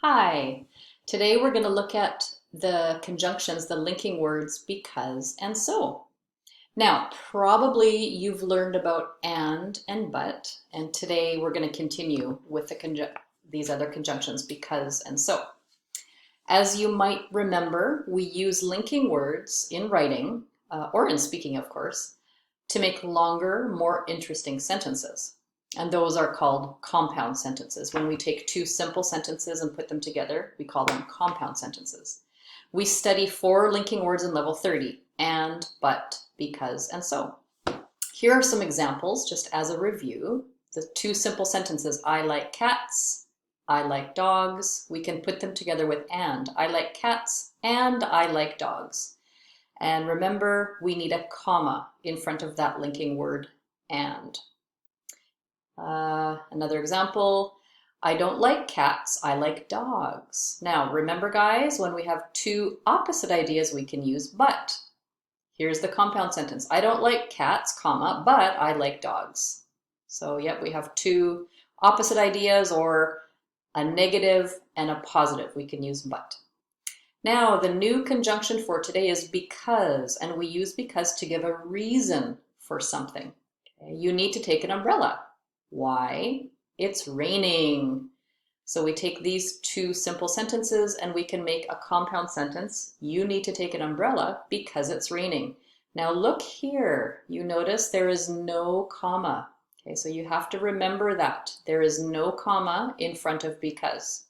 Hi, today we're going to look at the conjunctions, the linking words because and so. Now, probably you've learned about and but, and today we're going to continue with these other conjunctions because and so. As you might remember, we use linking words in writing, or in speaking, of course, to make longer, more interesting sentences. And those are called compound sentences. When we take two simple sentences and put them together, we call them compound sentences. We study 4 linking words in level 30, and, but, because, and so. Here are some examples, just as a review. The 2 simple sentences, I like cats, I like dogs. We can put them together with and. I like cats and I like dogs. And remember, we need a comma in front of that linking word and. Another example, I don't like cats, I like dogs. Now, remember guys, when we have 2 opposite ideas, we can use but. Here's the compound sentence. I don't like cats, comma, but I like dogs. So, yep, we have 2 opposite ideas, or a negative and a positive. We can use but. Now, the new conjunction for today is because, and we use because to give a reason for something. Okay? You need to take an umbrella. Why? It's raining. So we take these 2 simple sentences and we can make a compound sentence. You need to take an umbrella because it's raining. Now look here. You notice there is no comma. Okay, so you have to remember that. There is no comma in front of because.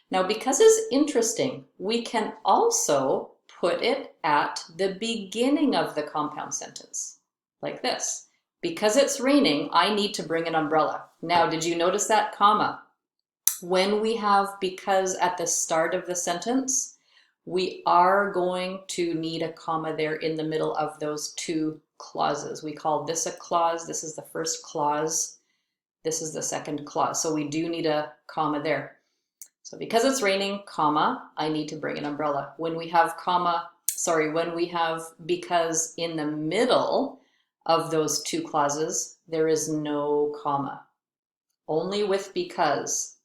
Now, because is interesting. We can also put it at the beginning of the compound sentence, like this. Because it's raining, I need to bring an umbrella. Now, did you notice that comma? When we have because at the start of the sentence, we are going to need a comma there in the middle of those 2 clauses. We call this a clause. This is the first clause. This is the second clause. So we do need a comma there. So because it's raining, comma, I need to bring an umbrella. When we have because in the middle of those 2 clauses, there is no comma. Only with because.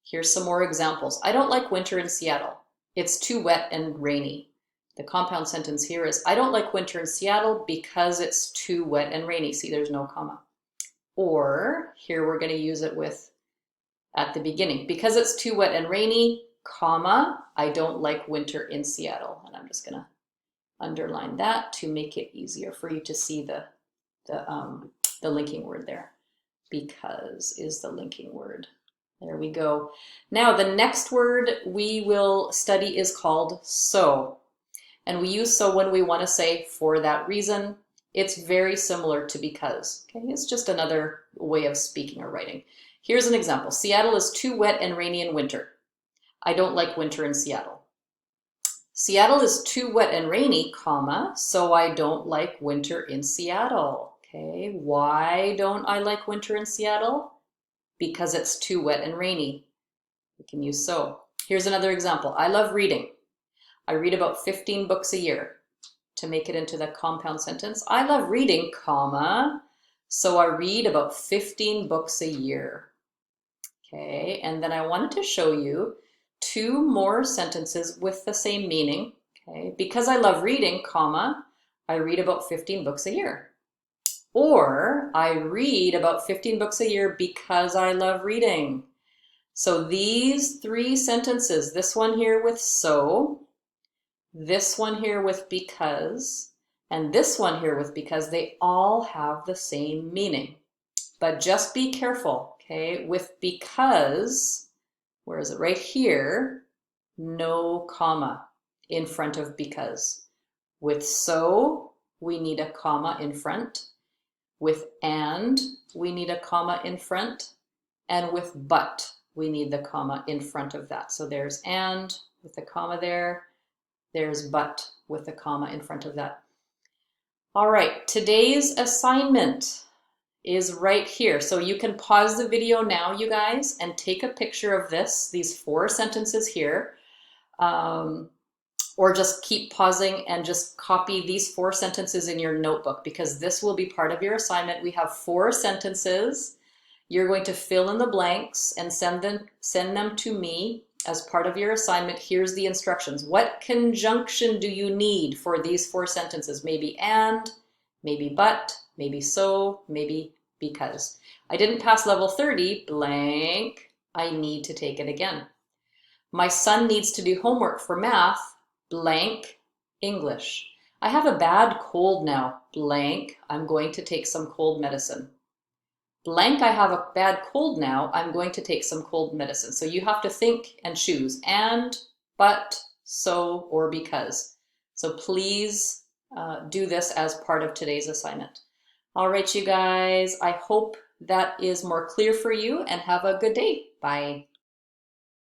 Here's some more examples. I don't like winter in Seattle. It's too wet and rainy. The compound sentence here is, I don't like winter in Seattle because it's too wet and rainy. See, there's no comma. Or here we're going to use it with at the beginning. Because it's too wet and rainy, comma, I don't like winter in Seattle. And I'm just going to underline that to make it easier for you to see the linking word there. Because is the linking word. There we go. Now the next word we will study is called so. And we use so when we want to say for that reason. It's very similar to because. Okay, it's just another way of speaking or writing. Here's an example. Seattle is too wet and rainy in winter. I don't like winter in Seattle. Seattle is too wet and rainy, comma, so I don't like winter in Seattle. Okay, why don't I like winter in Seattle? Because it's too wet and rainy. We can use so. Here's another example. I love reading. I read about 15 books a year. To make it into the compound sentence, I love reading, comma, so I read about 15 books a year. Okay, and then I wanted to show you 2 more sentences with the same meaning. Okay, because I love reading, comma, I read about 15 books a year. Or I read about 15 books a year because I love reading. So these 3 sentences, this one here with so, this one here with because, and this one here with because, they all have the same meaning. But just be careful, okay? With because, where is it? Right here, no comma in front of because. With so, we need a comma in front. With and, we need a comma in front. And with but, we need the comma in front of that. So there's and with the comma there. There's but with the comma in front of that. All right, today's assignment is right here. So you can pause the video now, you guys, and take a picture of these 4 sentences here. Or just keep pausing and just copy these 4 sentences in your notebook, because this will be part of your assignment. We have 4 sentences You're going to fill in the blanks and send them to me as part of your assignment. Here's the instructions. What conjunction do you need for these 4 sentences? Maybe and, maybe but, maybe so, maybe because. I didn't pass level 30, blank. I need to take it again. My son needs to do homework for math, blank, English. I have a bad cold now, blank. I'm going to take some cold medicine. Blank, I have a bad cold now. I'm going to take some cold medicine. So you have to think and choose and, but, so, or because. So please do this as part of today's assignment. All right, you guys, I hope that is more clear for you and have a good day. Bye.